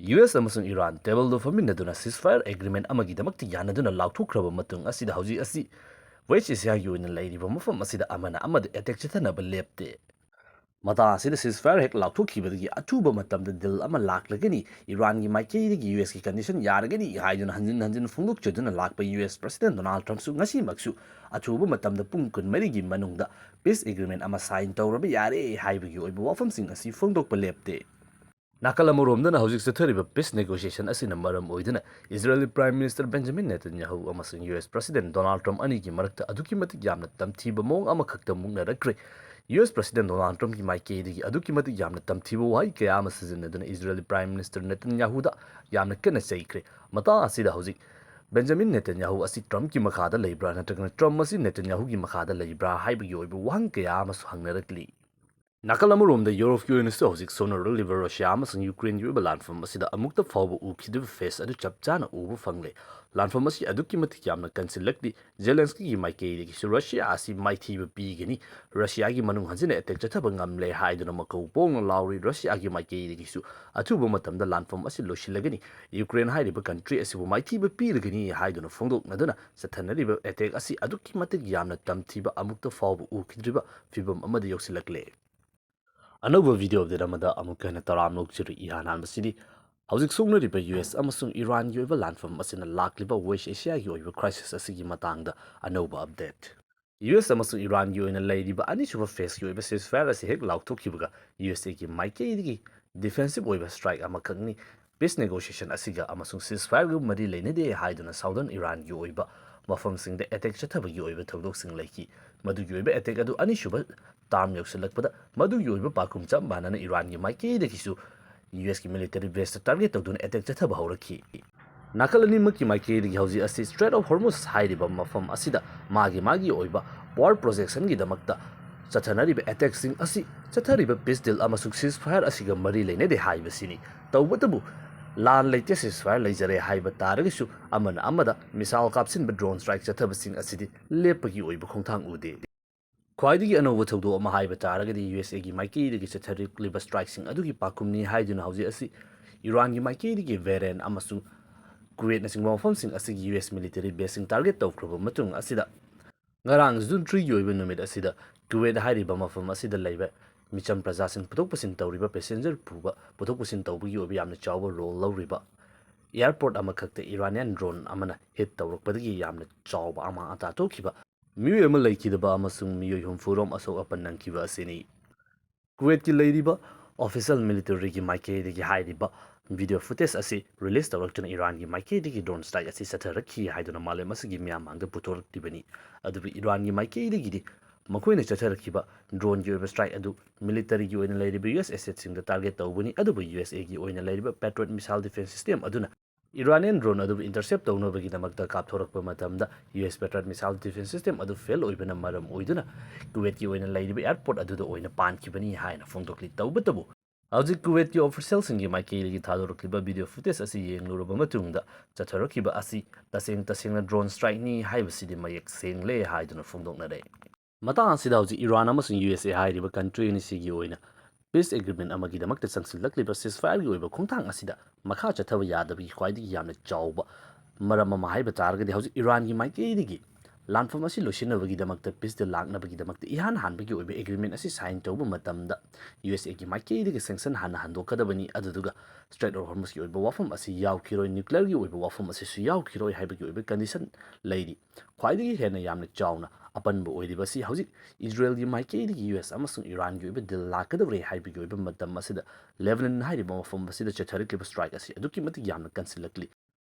US amasung Iran table do faminaduna ceasefire agreement amagidamakti yanaduna laukthokraba matung asida hauji asi West Asia yoina lairiba mafam asida amana amada attack chathanaba lepte mata asida ceasefire hek laukthokibadagi atuba matamda dil ama laklagani Iran gi maikei US ki condition yaragani haiduna hanjin phungdok choduna lakpa US President Donald Trump su ngasi maksu atuba matamda pung kun marigi manungda peace agreement ama sign tawraba yare haibagi oiba wafamsing asi phungdokpa lepte Nakalamuromdana hojik sathariba peace negotiation asina maram oidana Israeli Prime Minister Benjamin Netanyahu amasung US President Donald Trump ani gi marakta aduki matik yamna tamthiba mong ama khakta mungna rakre US President Donald Trump ki maike digi aduki matik yamna tamthiba wai kaya ama sizinaduna Israeli Prime Minister Netanyahu da yamna kana saikre mata asida hojik Benjamin Netanyahu asi Trump ki makhada leibra natragna Trump asi Netanyahu ki makhada leibra haibagi oiba wang kaya ama hangnarakli Nakalamuromda Europe ki oina hojik sonarol liver Russia amasung Ukraine yuba landfam asida amukta fawba ukhidiba face adu chapchana ubu fangle landfam asi aduki matik yamna kansilakdi Zelensky gi maikei gi Russia asi maithiba pigani Russia gi manung hanjina attack chathaba ngamle haiduna makau pong lauri Russia gi maikei gi su athuba matamda landfam asi loshilagani Ukraine hairiba country asibu maithiba piragani haiduna phongdoknaduna sathanariba attack asi aduki matik yamna tamthiba amukta fawba ukhidiba fibam amada yoksilakle Another video of the Ramada Amukan Taram Luxury Iran City. Housing soon river US Amazon Iran Yova landform as in a lack liver West Asia Yova crisis as Sigi Matanga, a Nova update. US Amazon Iran you in a lady but any super face you ever says fair as a heck loud to Kibuga, USA give my key defensive waiver strike Amakani. Peace negotiation asiga Amazon ceasefire Madi Lane de hide on a southern Iran Yoiba, Mafam sing the attack Chataba Yoiva Todoxing Lakey, Madu Yoiba attack adu Anishuba. Tam Yoselakpada, Madu Yoba Pakum Chamban and Iran Yamaki the Kisu, US military base target of an attack Jatabahoraki. Nakalani Maki Maki the Hausi assist Strait of Hormuz Haidibama from Asida, Magi Oiba, war projection Gidamakta, Satanariba attacking Asi, Satariba pistol Amasuk ceasefire Asiga Marilene de Haibasini, Tawatabu. Lan latest fire laser haiba taragisu amana amada misal kapsin ba drone strike chatabasing asidi lepagi oiba khongthang ude Quaidi and over to do a Mahai Batara, the USA Mikey, the satiric liver striking, Aduki Pakumni, hide in house asi, Iran Mikey, the Veren Amasu, Kuwait Nassing Wafamsing as a US military basing target of Matung Asida. Garang Zun 3 you even numid Asida, Kuwait Heidi Bama from Asida Labor, Micham Prazasin, Putopasin River passenger Puba, Putopasin Tobu, you be am the Chava roll low river. Airport Amakak, the Iranian drone Amana hit the Rokpadi Yam the Chava Ama Atatokiba. Miu ama laikidaba amasung miu humfurom aso apan nangkiba asini. Kuwait ki ladiba official military ki maike de ki haidiba video footage asi release tawraktuna Iran ki maike de ki drone strike asi satharakhi haiduna malem asigi miyamangda putoraktibani adu Iran ki maike de ki makoina chatharakhiba drone ki strike adu military ki oina ladiba US assets sing the target tawbani adu USA ki oina ladiba Patriot missile defense system aduna Iranian drone adu intercept tawna bagi damakta kapthorakpa matamda US Patriot missile defense system adu fail oibana maram oiduna Kuwait ki oina laidiba airport adu da oina pankibani haina phongdokli tawbatabu Hauji Kuwait ki official singi maikeli gi thadorokliba video footage asi yengluraba matungda chatharakiba asi taseng drone strike ni haibasidi mayek sengle haiduna phongdoknare mata asida hauji Iran amasung USA hairiba country ni sigi oina Peace agreement amagidamakta sangsilakliba ceasefire gi oiba khongthang asida makha chathaba yadabi khwaidi yamna chawba maram ama haiba targadi hauji Iran gi maikei landform asi losinabagi peace de laknabagi ihan hanbagi oiba agreement asi sign tawba matamda USA gi maikei sanction handokadabani aduduga Strait of Hormuz gi oiba wafam asi yawkiroi nuclear gi oiba wafam asi su yawkiroi haibagi oiba condition leidi khwaidi hena yamna chawna apanba oidibasi hauji Israel gi maikei US amasung Iran gi oiba dil lakadabre haibagi oiba matam asida Lebanon hairiba wafam asida chatharikliba strike asi aduki matik yamna kansilakli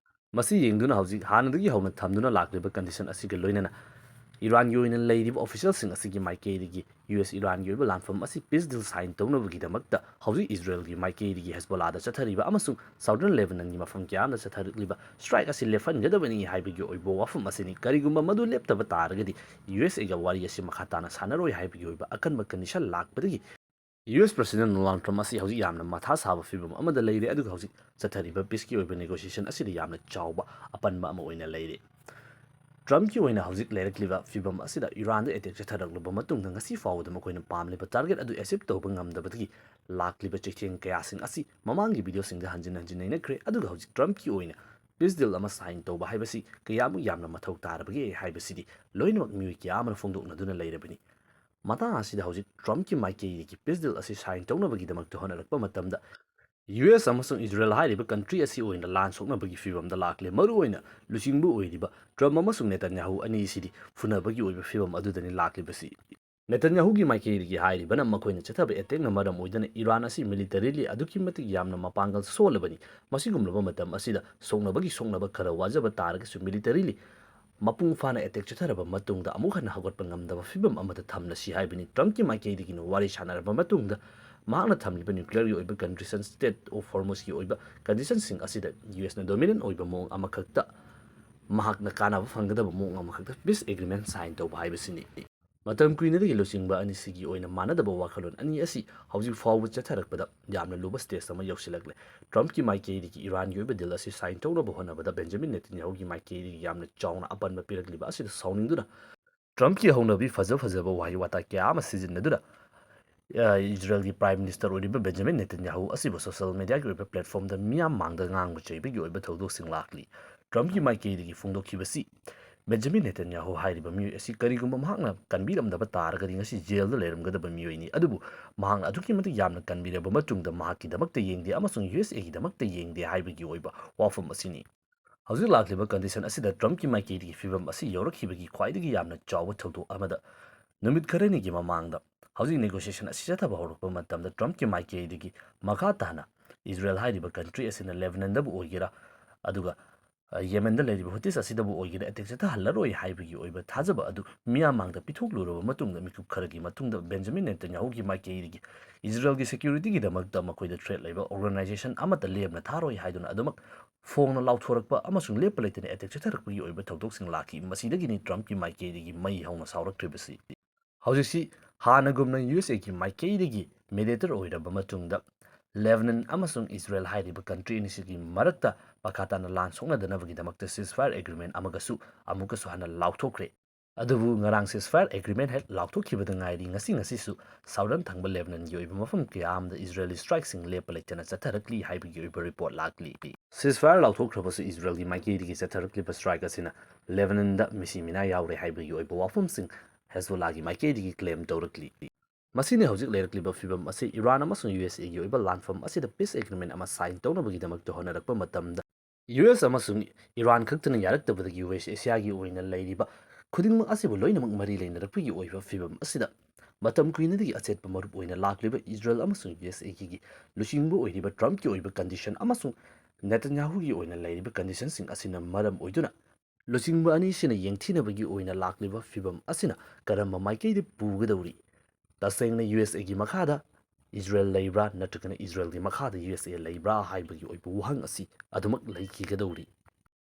Masi yengduna hauji hanadagi hauna thamduna lakliba condition asiga loinana Iran yoina ladiba official sing asigi maikei digi US Iran yoiba landform asi peace deal sign tawna bagi damakta hauji Israel gi maikei digi Hezbollah da chathariba amasung southern Lebanon gi mafam kyamna chatharikliba strike asi lefan gadabani haibagi oiba wafam asini karigumba madu leptaba taragadi USA ga wari asi makhatana sanaroi haibagi oiba akanba condition lakbadagi US President Donald Trump asi hauji yamna matha saba fibam amada leire aduga hauji chathariba peace ki oiba negotiation asidi yamna chawba apanba ama oina leire ꯇ꯭ꯔꯝꯞꯀꯤ ꯑꯣꯏꯅ ꯍꯧꯖꯤꯛ ꯂꯩꯔꯛꯂꯤꯕ ꯐꯤꯕꯝ ꯑꯁꯤꯗ ꯏꯔꯥꯟꯗ attack ꯆꯠꯊꯔꯛꯂꯕ ꯃꯇꯨꯡꯗ ꯉꯁꯤ ꯐꯥꯎꯕꯗ ꯃꯈꯣꯏꯅ ꯄꯥꯝꯂꯤꯕ ꯇꯥꯔꯒꯦꯠ ꯑꯗꯨ ꯑꯦꯆꯤꯞ ꯇꯧꯕ ꯉꯝꯗꯕꯗꯒꯤ ꯂꯥꯛꯂꯤꯕ ꯆꯩꯊꯦꯡ ꯀꯌꯥꯁꯤꯡ ꯑꯁꯤ ꯃꯃꯥꯡꯒꯤ ꯚꯤꯗꯤꯑꯣꯁꯤꯡꯗ ꯍꯟꯖꯤꯟ ꯍꯟꯖꯤꯟ ꯅꯩꯅꯈ꯭ꯔꯦ ꯑꯗꯨꯒ ꯍꯧꯖꯤꯛ ꯇ꯭ꯔꯝꯞꯀꯤ ꯑꯣꯏꯅ ꯄꯤꯁ ꯗꯤꯜ ꯑꯃ ꯁꯥꯏꯟ ꯇꯧꯕ ꯍꯥꯏꯕꯁꯤ ꯀꯌꯥꯃꯨꯛ ꯌꯥꯝꯅ ꯃꯊꯧ ꯇꯥꯔꯕꯒꯦ ꯍꯥꯏꯕꯁꯤꯗꯤ ꯂꯣꯏꯅꯃꯛ ꯃꯤꯑꯣꯏ ꯀꯌꯥ ꯑꯃꯅ ꯐꯣꯡꯗꯣꯛꯅꯗꯨꯅ ꯂꯩꯔꯕꯅꯤ ꯃꯇꯥꯡ ꯑꯁꯤꯗ ꯍꯧꯖꯤꯛ ꯇ꯭ꯔꯝꯞꯀꯤ ꯃꯥꯏꯀꯩꯗꯒꯤ ꯄꯤꯁ ꯗꯤꯜ ꯑꯁꯤ ꯁꯥꯏꯟ ꯇꯧꯅꯕꯒꯤꯗꯃꯛꯇ ꯍꯣꯠꯅꯔꯛꯄ ꯃꯇꯝꯗ ꯌꯨ ꯑꯦꯁ ꯑꯃꯁꯨꯡ ꯏꯖꯔꯦꯜ ꯍꯥꯏꯔꯤꯕ ꯀꯟꯇ꯭ꯔꯤ ꯑꯁꯤ ꯑꯣꯏꯅ ꯂꯥꯟ ꯁꯣꯛꯅꯕꯒꯤ ꯐꯤꯕꯝꯗ ꯂꯥꯛꯂꯦ ꯃꯔꯨꯑꯣꯏꯅ ꯂꯨꯆꯤꯡꯕ ꯑꯣꯏꯔꯤꯕ ꯇ꯭ꯔꯝꯞ ꯑꯃꯁꯨꯡ ꯅꯦꯇꯟꯌꯥꯍꯨ ꯑꯅꯤꯁꯤꯗꯤ ꯐꯨꯅꯕꯒꯤ ꯑꯣꯏꯕ ꯐꯤꯕꯝ ꯑꯗꯨꯗꯅꯤ ꯂꯥꯛꯂꯤꯕꯁꯤ ꯅꯦꯇꯟꯌꯥꯍꯨꯒꯤ ꯃꯥꯏꯀꯩꯗꯒꯤ ꯍꯥꯏꯔꯤꯕꯅ ꯃꯈꯣꯏꯅ ꯆꯠꯊꯕ ꯑꯦꯇꯦꯛꯅ ꯃꯔꯝ ꯑꯣꯏꯗꯨꯅ ꯏꯔꯥꯟ ꯑꯁꯤ ꯃꯤꯂꯤꯇꯔꯤꯂꯤ ꯑꯗꯨꯛꯀꯤ ꯃꯇꯤꯛ ꯌꯥꯝꯅ ꯃꯄꯥꯡꯒꯜ ꯁꯣꯜꯂꯕꯅꯤ ꯃꯁꯤꯒꯨꯝꯂꯕ ꯃꯇꯝ ꯑꯁꯤꯗ ꯁꯣꯛꯅꯕ ꯈꯔ ꯋꯥꯖꯕ ꯇꯥꯔꯒꯁꯨ ꯃꯤꯂꯤꯇꯔꯤꯂꯤ ꯃꯄꯨꯡ ꯐꯥꯅ ꯑꯦꯇꯦꯛ ꯆꯠꯊꯔꯕ ꯃꯇꯨꯡꯗ ꯑꯃꯨꯛ ꯍꯟꯅ ꯍꯧꯒꯠꯄ ꯉꯝꯗꯕ ꯐꯤꯕꯝ ꯑꯃꯗ ꯊꯝꯂꯁꯤ ꯍꯥꯏꯕꯅꯤ ꯇ꯭ꯔꯝꯞꯀꯤ ꯃꯥꯏꯀꯩꯗꯒꯤꯅ ꯋꯥꯔꯤ ꯁꯥꯟꯅꯔꯕ ꯃꯇꯨꯡꯗ ꯃꯍꯥꯛꯅ ꯊꯝꯂꯤꯕ ꯅ꯭ꯌꯨꯀ꯭ꯂꯤꯌꯔꯒꯤ ꯑꯣꯏꯕ ꯀꯟꯗꯤꯁꯟ ꯁ꯭ꯇꯦꯠ ꯑꯣꯐ ꯍꯣꯔꯃꯨꯖꯀꯤ ꯑꯣꯏꯕ ꯀꯟꯗꯤꯁꯟꯁꯤꯡ ꯑꯁꯤꯗ ꯌꯨ ꯑꯦꯁꯅ ꯗꯣꯃꯤꯅꯦꯟ ꯑꯣꯏꯕ ꯃꯑꯣꯡ ꯑꯃꯈꯛꯇ ꯃꯍꯥꯛꯅ ꯀꯥꯟꯅꯕ ꯐꯪꯒꯗꯕ ꯃꯑꯣꯡ ꯑꯃꯈꯛꯇ ꯄꯤꯁ ꯑꯦꯒ꯭ꯔꯤꯃꯦꯟ ꯁꯥꯏꯟ ꯇꯧꯕ ꯍꯥꯏꯕꯁꯤꯅꯤ ꯃꯇꯝ ꯀꯨꯏꯅꯗꯒꯤ ꯂꯨꯆꯤꯡꯕ ꯑꯅꯤꯁꯤꯒꯤ ꯑꯣꯏꯅ ꯃꯥꯟꯅꯗꯕ ꯋꯥꯈꯜꯂꯣꯟ ꯑꯅꯤ ꯑꯁꯤ ꯍꯧꯖꯤꯛ ꯐꯥꯎꯕ ꯆꯠꯊꯔꯛꯄꯗ ꯌꯥꯝꯅ ꯂꯨꯕ ꯁ꯭ꯇꯦꯖ ꯑꯃ ꯌꯧꯁꯤꯜꯂꯛꯂꯦ ꯇ꯭ꯔꯝꯞꯀꯤ ꯃꯥꯏꯀꯩꯗꯒꯤ ꯏꯔꯥꯟꯒꯤ ꯑꯣꯏꯕ ꯗꯤꯜ ꯑꯁꯤ ꯁꯥꯏꯟ ꯇꯧꯅꯕ ꯍꯣꯠꯅꯕꯗ ꯕꯦꯟꯖꯥꯃꯤꯟ ꯅꯦꯇꯟꯌꯥꯍꯨꯒꯤ ꯃꯥꯏꯀꯩꯗꯒꯤ ꯌꯥꯝꯅ ꯆꯥꯎꯅ ꯑꯄꯟꯕ ꯄꯤꯔꯛꯂꯤꯕ ꯑꯁꯤꯗ ꯁꯥꯎꯅꯤꯡꯗꯨꯅ ꯇ꯭ꯔꯝꯞꯀꯤ ꯍꯧꯅꯕꯤ ꯐꯖꯕ ꯋꯥꯍꯩ ꯋꯥꯇꯥ ꯀꯌꯥ ꯑꯃ ꯁꯤꯖꯤꯟꯅꯗꯨꯅ ꯏꯖꯔꯦꯜꯒꯤ ꯄ꯭ꯔꯥꯏꯝ ꯃꯤꯅꯤꯁꯇꯔ ꯑꯣꯏꯔꯤꯕ ꯕꯦꯟꯖꯥꯃꯤꯟ ꯅꯦꯇꯟꯌꯥꯍꯨ ꯑꯁꯤꯕꯨ ꯁꯣꯁꯤꯌꯦꯜ ꯃꯤꯗꯤꯌꯥꯒꯤ ꯑꯣꯏꯕ ꯄ꯭ꯂꯦꯠꯐꯣꯔꯝꯗ ꯃꯤꯌꯥꯝ ꯃꯥꯡꯗ ꯉꯥꯡꯕ ꯆꯩꯕꯒꯤ ꯑꯣꯏꯕ ꯊꯧꯗꯣꯛꯁꯤꯡ ꯂꯥꯛꯂꯤ ꯇ꯭ꯔꯝꯞꯀꯤ ꯃꯥꯏꯀꯩꯗꯒꯤ ꯐꯣꯡꯗꯣꯛꯈꯤꯕꯁꯤ ꯕꯦꯟꯖꯥꯃꯤꯟ ꯅꯦꯇꯟꯌꯥꯍꯨ ꯍꯥꯏꯔꯤꯕ ꯃꯤꯑꯣꯏ ꯑꯁꯤ ꯀꯔꯤꯒꯨꯝꯕ ꯃꯍꯥꯛꯅ ꯀꯟꯕꯤꯔꯝꯗꯕ ꯇꯥꯔꯒꯗꯤ ꯉꯁꯤ ꯖꯦꯜꯗ ꯂꯩꯔꯝꯒꯗꯕ ꯃꯤꯑꯣꯏꯅꯤ ꯑꯗꯨꯕꯨ ꯃꯍꯥꯛꯅ ꯑꯗꯨꯛꯀꯤ ꯃꯇꯤꯛ ꯌꯥꯝꯅ ꯀꯟꯕꯤꯔꯕ ꯃꯇꯨꯡꯗ ꯃꯍꯥꯛꯀꯤꯗꯃꯛꯇ ꯌꯦꯡꯗꯦ ꯑꯃꯁꯨꯡ ꯌꯨ ꯑꯦꯁ ꯑꯦꯒꯤꯗꯃꯛꯇ ꯌꯦꯡꯗꯦ ꯍꯥꯏꯕꯒꯤ ꯑꯣꯏꯕ ꯋꯥꯐꯝ ꯑꯁꯤꯅꯤ ꯍꯧꯖꯤꯛ ꯂꯥꯛꯂꯤꯕ ꯀꯟꯗꯤꯁꯟ ꯑꯁꯤꯗ ꯇ꯭ꯔꯝꯞꯀꯤ ꯃꯥꯏꯀꯩꯗꯒꯤ ꯐꯤꯕꯝ ꯑꯁꯤ ꯌꯧꯔꯛꯈꯤꯕꯒꯤ ꯈ꯭ꯋꯥꯏꯗꯒꯤ ꯌꯥꯝꯅ ꯆꯥꯎꯕ ꯊꯧꯗꯣꯛ ꯑꯃꯗ ꯅꯨꯃꯤꯠ ꯈꯔꯅꯤꯒꯤ ꯃꯃꯥꯡꯗ ꯍꯧꯖꯤꯛ ꯅꯦꯒꯣꯁꯤꯌꯦꯁꯟ ꯑꯁꯤ ꯆꯠꯊꯕ ꯍꯧꯔꯛꯄ ꯃꯇꯝꯗ ꯇ꯭ꯔꯝꯞꯀꯤ ꯃꯥꯏꯀꯩꯗꯒꯤ ꯃꯈꯥ ꯇꯥꯅ ꯏꯖꯔꯦꯜ ꯍꯥꯏꯔꯤꯕ ꯀꯟꯇ꯭ꯔꯤ ꯑꯁꯤꯅ ꯂꯦꯕꯅꯟꯗꯕꯨ ꯑꯣꯏꯒꯦꯔꯥ ꯑꯗꯨꯒ ꯌꯦꯃꯦꯟꯗ ꯂꯩꯔꯤꯕ ꯍꯨꯇꯤꯁ ꯑꯁꯤꯗꯕꯨ ꯑꯣꯏꯒꯦꯔꯥ ꯑꯦꯇꯦꯛ ꯆꯠꯊꯍꯜꯂꯔꯣꯏ ꯍꯥꯏꯕꯒꯤ ꯑꯣꯏꯕ ꯊꯥꯖꯕ ꯑꯗꯨ ꯃꯤꯌꯥꯝ ꯃꯥꯡꯗ ꯄꯤꯊꯣꯛꯂꯨꯔꯕ ꯃꯇꯨꯡꯗ ꯃꯤꯀꯨꯞ ꯈꯔꯒꯤ ꯃꯇꯨꯡꯗ ꯕꯦꯟꯖꯥꯃꯤꯟ ꯅꯦꯇꯟꯌꯥꯍꯨꯒꯤ ꯃꯥꯏꯀꯩꯗꯒꯤ ꯏꯖꯔꯦꯜꯒꯤ ꯁꯦꯀ꯭ꯌꯨꯔꯤꯇꯤꯒꯤꯗꯃꯛꯇ ꯃꯈꯣꯏꯗ ꯊ꯭ꯔꯦꯠ ꯂꯩꯕ ꯑꯣꯔꯒꯅꯥꯏꯖꯦꯁꯟ ꯑꯃꯠꯇ ꯂꯦꯝꯅ ꯊꯥꯔꯣꯏ ꯍꯥꯏꯗꯨꯅ ꯑꯗꯨꯃꯛ ꯐꯣꯡꯅ ꯂꯥꯎꯊꯣꯔꯛꯄ ꯑꯃꯁꯨꯡ ꯂꯦꯞꯄ ꯂꯩꯇꯅ ꯑꯦꯇꯦꯛ ꯆꯠꯊꯔꯛꯄꯒꯤ ꯑꯣꯏꯕ ꯊꯧꯗꯣꯛꯁꯤꯡ ꯂꯥꯛꯈꯤ ꯃꯁꯤꯗꯒꯤꯅꯤ ꯇ꯭ꯔꯝꯞꯀꯤ ꯃꯥꯏꯀꯩꯗꯒꯤ ꯃꯩ ꯍꯧꯅ ꯁꯥꯎꯔꯛꯇ꯭ꯔꯤꯕꯁꯤ ꯍꯧꯖꯤꯛꯁꯤ ꯍꯥꯟꯅꯒꯨꯝꯅ ꯌꯨ ꯑꯦꯁ ꯑꯦꯒꯤ ꯃꯥꯏꯀꯩꯗꯒꯤ ꯃꯦꯗꯤꯌꯦꯇꯔ ꯑꯣꯏꯔꯕ ꯃꯇꯨꯡꯗ ꯂꯦꯕꯅꯟ ꯑꯃꯁꯨꯡ ꯏꯖꯔꯦꯜ ꯍꯥꯏꯔꯤꯕ ꯀꯟꯇ꯭ꯔꯤ ꯑꯅꯤꯁꯤꯒꯤ ꯃꯔꯛꯇ ꯃꯈꯥ ꯇꯥꯅ ꯂꯥꯟ ꯁꯣꯛꯅꯗꯅꯕꯒꯤꯗꯃꯛꯇ ꯁꯤꯖꯐꯥꯌꯔ ꯑꯦꯒ꯭ꯔꯤꯃꯦꯟ ꯑꯃꯨꯛꯀꯁꯨ ꯍꯟꯅ ꯂꯥꯎꯊꯣꯛꯈ꯭ꯔꯦ ꯑꯗꯨꯕꯨ ꯉꯔꯥꯡ ꯁꯤꯖꯐꯥꯌꯔ ꯑꯦꯒ꯭ꯔꯤꯃꯦꯟ ꯍꯦꯛ ꯂꯥꯎꯊꯣꯛꯈꯤꯕꯗ ꯉꯥꯏꯔꯤ ꯉꯁꯤꯁꯨ ꯁꯥꯎꯗꯔꯟ ꯊꯪꯕ ꯂꯦꯕꯅꯟꯒꯤ ꯑꯣꯏꯕ ꯃꯐꯝ ꯀꯌꯥ ꯑꯃꯗ ꯏꯖꯔꯦꯂꯤ ꯁ꯭ꯇ꯭ꯔꯥꯏꯛꯁꯤꯡ ꯂꯦꯞꯄ ꯂꯩꯇꯅ ꯆꯠꯊꯔꯛꯂꯤ ꯍꯥꯏꯕꯒꯤ ꯑꯣꯏꯕ ꯔꯤꯄꯣꯔꯠ ꯂꯥꯛꯂꯤ ꯁꯤꯖꯐꯥꯌꯔ ꯂꯥꯎꯊꯣꯛꯈ꯭ꯔꯕꯁꯨ ꯏꯖꯔꯦꯜꯒꯤ ꯃꯥꯏꯀꯩꯗꯒꯤ ꯆꯠꯊꯔꯛꯂꯤꯕ ꯁ꯭ꯇ꯭ꯔꯥꯏꯛ ꯑꯁꯤꯅ ꯂꯦꯕꯅꯟꯗ ꯃꯤꯁꯤ ꯃꯤꯅꯥ ꯌꯥꯎꯔꯦ ꯍꯥꯏꯕꯒꯤ ꯑꯣꯏꯕ ꯋꯥꯐꯝꯁꯤꯡ ꯍꯦꯖꯕꯣꯂꯥꯒꯤ ꯃꯥꯏꯀꯩꯗꯒꯤ ꯀ꯭ꯂꯦꯝ ꯇꯧꯔꯛꯂꯤ ꯃꯁꯤꯅ ꯍꯧꯖꯤꯛ ꯂꯩꯔꯛꯂꯤꯕ ꯐꯤꯕꯝ ꯑꯁꯤ ꯏꯔꯥꯟ ꯑꯃꯁꯨꯡ ꯌꯨ ꯑꯦꯁ ꯑꯦꯒꯤ ꯑꯣꯏꯕ ꯂꯥꯟꯐꯝ ꯑꯁꯤꯗ ꯄꯤꯁ ꯑꯦꯒ꯭ꯔꯤꯃꯦꯟ ꯑꯃ ꯁꯥꯏꯟ ꯇꯧꯅꯕꯒꯤꯗꯃꯛꯇ ꯍꯣꯠꯅꯔꯛꯄ ꯃꯇꯝꯗ ꯌꯨ ꯑꯦꯁ ꯑꯃꯁꯨꯡ ꯏꯔꯥꯟ ꯈꯛꯇꯅ ꯌꯥꯔꯛꯇꯕꯗꯒꯤ ꯋꯦꯁ ꯑꯦꯁꯤꯌꯥꯒꯤ ꯑꯣꯏꯅ ꯂꯩꯔꯤꯕ ꯈꯨꯗꯤꯡꯃꯛ ꯑꯁꯤꯕꯨ ꯂꯣꯏꯅꯃꯛ ꯃꯔꯤ ꯂꯩꯅꯔꯛꯄꯒꯤ ꯑꯣꯏꯕ ꯐꯤꯕꯝ ꯑꯁꯤꯗ ꯃꯇꯝ ꯀꯨꯏꯅꯗꯒꯤ ꯑꯆꯦꯠꯄ ꯃꯔꯨꯞ ꯑꯣꯏꯅ ꯂꯥꯛꯂꯤꯕ ꯏꯖꯔꯦꯜ ꯑꯃꯁꯨꯡ ꯌꯨ ꯑꯦꯁ ꯑꯦꯒꯤ ꯂꯨꯆꯤꯡꯕ ꯑꯣꯏꯔꯤꯕ ꯇ꯭ꯔꯝꯞꯀꯤ ꯑꯣꯏꯕ ꯀꯟꯗꯤꯁꯟ ꯑꯃꯁꯨꯡ ꯅꯦꯇꯟꯌꯥꯍꯨꯒꯤ ꯑꯣꯏꯅ ꯂꯩꯔꯤꯕ ꯀꯟꯗꯤꯁꯟꯁꯤꯡ ꯑꯁꯤꯅ ꯃꯔꯝ ꯑꯣꯏꯗꯨꯅ ꯂꯨꯆꯤꯡꯕ ꯑꯅꯤꯁꯤꯅ ꯌꯦꯡꯊꯤꯅꯕꯒꯤ ꯑꯣꯏꯅ ꯂꯥꯛꯂꯤꯕ ꯐꯤꯕꯝ ꯑꯁꯤꯅ ꯀꯔꯝꯕ ꯃꯥꯏꯀꯩꯗ ꯄꯨꯒꯗꯧꯔꯤ ꯇꯁꯦꯡꯅ ꯌꯨ ꯑꯦꯁ ꯑꯦꯒꯤ ꯃꯈꯥꯗ ꯏꯖꯔꯦꯜ ꯂꯩꯕ꯭ꯔꯥ ꯅꯠꯇ꯭ꯔꯒꯅ ꯏꯖꯔꯦꯜꯒꯤ ꯃꯈꯥꯗ ꯌꯨ ꯑꯦꯁ ꯑꯦ ꯂꯩꯕ꯭ꯔꯥ ꯍꯥꯏꯕꯒꯤ ꯑꯣꯏꯕ ꯋꯥꯍꯪ ꯑꯁꯤ ꯑꯗꯨꯃꯛ ꯂꯩꯈꯤꯒꯗꯧꯔꯤ